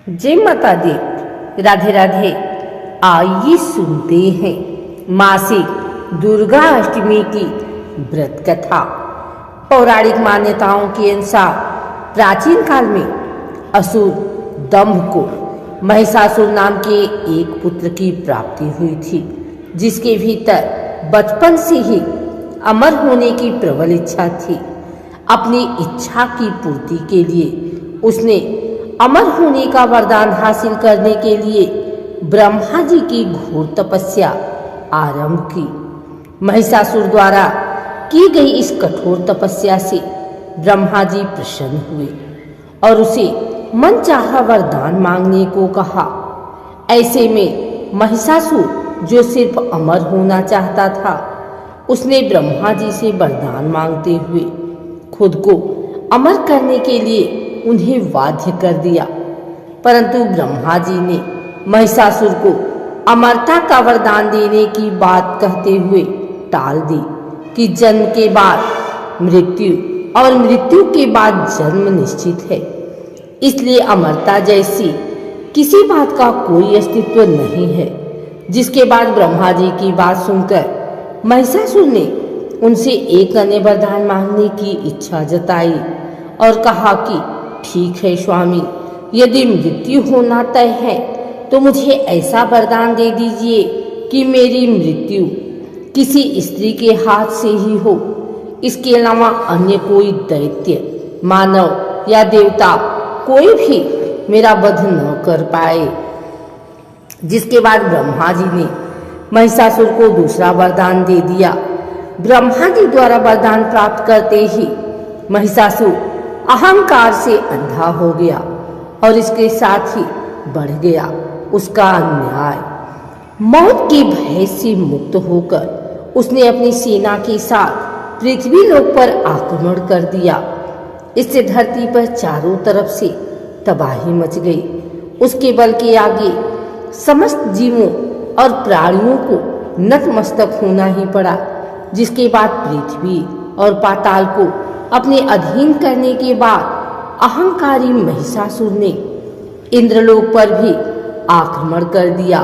जय माता दी। राधे राधे। आइए सुनते हैं मासिक दुर्गा अष्टमी की व्रत कथा। पौराणिक मान्यताओं के अनुसार प्राचीन काल में असुर दंभ को महिषासुर नाम के एक पुत्र की प्राप्ति हुई थी, जिसके भीतर बचपन से ही अमर होने की प्रबल इच्छा थी। अपनी इच्छा की पूर्ति के लिए उसने अमर होने का वरदान हासिल करने के लिए ब्रह्मा जी की घोर तपस्या आरंभ की। महिषासुर द्वारा की गई इस कठोर तपस्या से ब्रह्मा जी प्रसन्न हुए और उसे मनचाहा वरदान मांगने को कहा। ऐसे में महिषासुर, जो सिर्फ अमर होना चाहता था, उसने ब्रह्मा जी से वरदान मांगते हुए खुद को अमर करने के लिए उन्हें बाध्य कर दिया। परंतु ब्रह्मा जी ने महिषासुर को अमरता का वरदान देने की बात कहते हुए टाल दी कि जन्म के बाद मृत्यु और मृत्यु के बाद जन्म निश्चित है, इसलिए अमरता जैसी किसी बात का कोई अस्तित्व नहीं है। जिसके बाद ब्रह्मा जी की बात सुनकर महिषासुर ने उनसे एक अन्य वरदान मांगने की इच्छा जताई और कहा कि ठीक है स्वामी, यदि मृत्यु होना तय है तो मुझे ऐसा वरदान दे दीजिए कि मेरी मृत्यु किसी स्त्री के हाथ से ही हो। इसके अलावा अन्य कोई दैत्य, मानव या देवता कोई भी मेरा वध न कर पाए। जिसके बाद ब्रह्मा जी ने महिषासुर को दूसरा वरदान दे दिया। ब्रह्मा जी द्वारा वरदान प्राप्त करते ही महिषासुर अहंकार से अंधा हो गया और इसके साथ ही बढ़ गया उसका अन्याय। मौत के भय से मुक्त होकर उसने अपनी सेना के साथ पृथ्वी लोक पर आक्रमण कर दिया। इससे धरती पर चारों तरफ से तबाही मच गई। उसके बल के आगे समस्त जीवों और प्राणियों को नतमस्तक होना ही पड़ा। जिसके बाद पृथ्वी और पाताल को अपने अधीन करने के बाद अहंकारी महिषासुर ने इंद्रलोक पर भी आक्रमण कर दिया,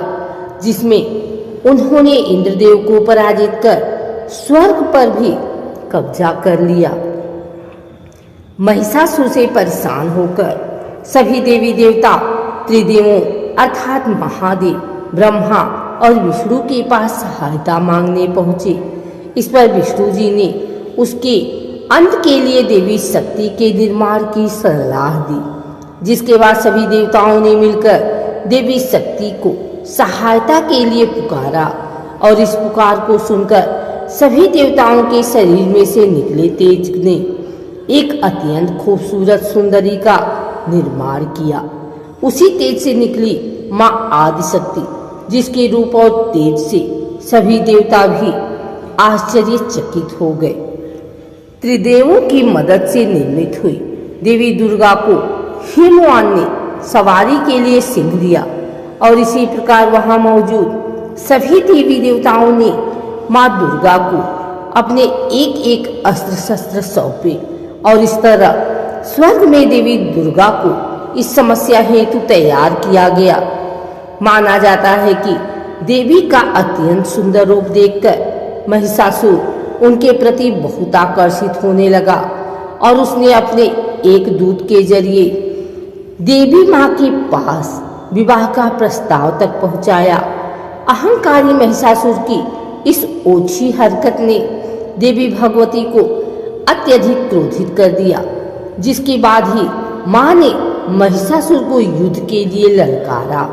जिसमें उन्होंने इंद्रदेव को पराजित कर स्वर्ग पर भी कब्जा कर लिया। महिषासुर से परेशान होकर सभी देवी देवता त्रिदेवों अर्थात महादेव, ब्रह्मा और विष्णु के पास सहायता मांगने पहुंचे। इस पर विष्णु जी ने उसके अंत के लिए देवी शक्ति के निर्माण की सलाह दी। जिसके बाद सभी देवताओं ने मिलकर देवी शक्ति को सहायता के लिए पुकारा और इस पुकार को सुनकर सभी देवताओं के शरीर में से निकले तेज ने एक अत्यंत खूबसूरत सुंदरी का निर्माण किया। उसी तेज से निकली माँ आदिशक्ति, जिसके रूप और तेज से सभी देवता भी आश्चर्यचकित हो गए। त्रिदेवों की मदद से निर्मित हुई देवी दुर्गा को हिमवान ने सवारी के लिए सिंह दिया और इसी प्रकार वहां मौजूद सभी देवी देवताओं ने माँ दुर्गा को अपने एक एक अस्त्र शस्त्र सौंपे और इस तरह स्वर्ग में देवी दुर्गा को इस समस्या हेतु तैयार किया गया। माना जाता है कि देवी का अत्यंत सुंदर रूप देखकर महिषासुर उनके प्रति बहुत आकर्षित होने लगा और उसने अपने एक दूत के जरिए देवी माँ के पास विवाह का प्रस्ताव तक पहुंचाया। अहंकारी महिषासुर की इस ओछी हरकत ने देवी भगवती को अत्यधिक क्रोधित कर दिया। जिसके बाद ही माँ ने महिषासुर को युद्ध के लिए ललकारा।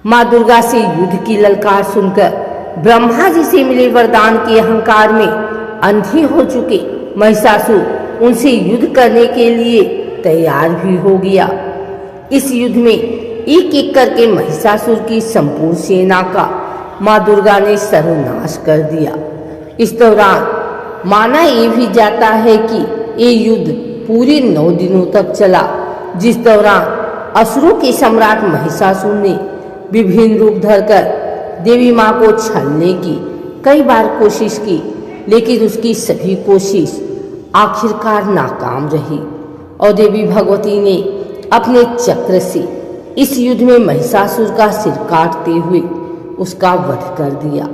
माँ दुर्गा से युद्ध की ललकार सुनकर ब्रह्मा जी से मिले वरदान के अहंकार में अंधे हो चुके महिषासुर उनसे युद्ध करने के लिए तैयार भी हो गया। इस युद्ध में एक एक करके महिषासुर की संपूर्ण सेना का माँ दुर्गा ने सर्वनाश कर दिया। इस दौरान माना ये भी जाता है कि ये युद्ध पूरे 9 दिनों तक चला, जिस दौरान असुरों के सम्राट महिषासुर ने विभिन्न रूप धरकर देवी माँ को छलने की कई बार कोशिश की, लेकिन उसकी सभी कोशिश आखिरकार नाकाम रही और देवी भगवती ने अपने चक्र से इस युद्ध में महिषासुर का सिर काटते हुए उसका वध कर दिया।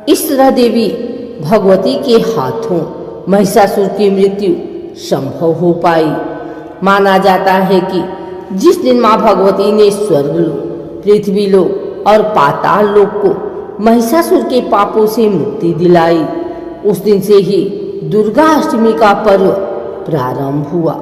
इस तरह देवी भगवती के हाथों महिषासुर की मृत्यु संभव हो पाई। माना जाता है कि जिस दिन मां भगवती ने स्वर्गलोक, पृथ्वीलोक और पाताल लोक को महिषासुर के पापों से मुक्ति दिलाई, उस दिन से ही दुर्गा अष्टमी का पर्व प्रारंभ हुआ।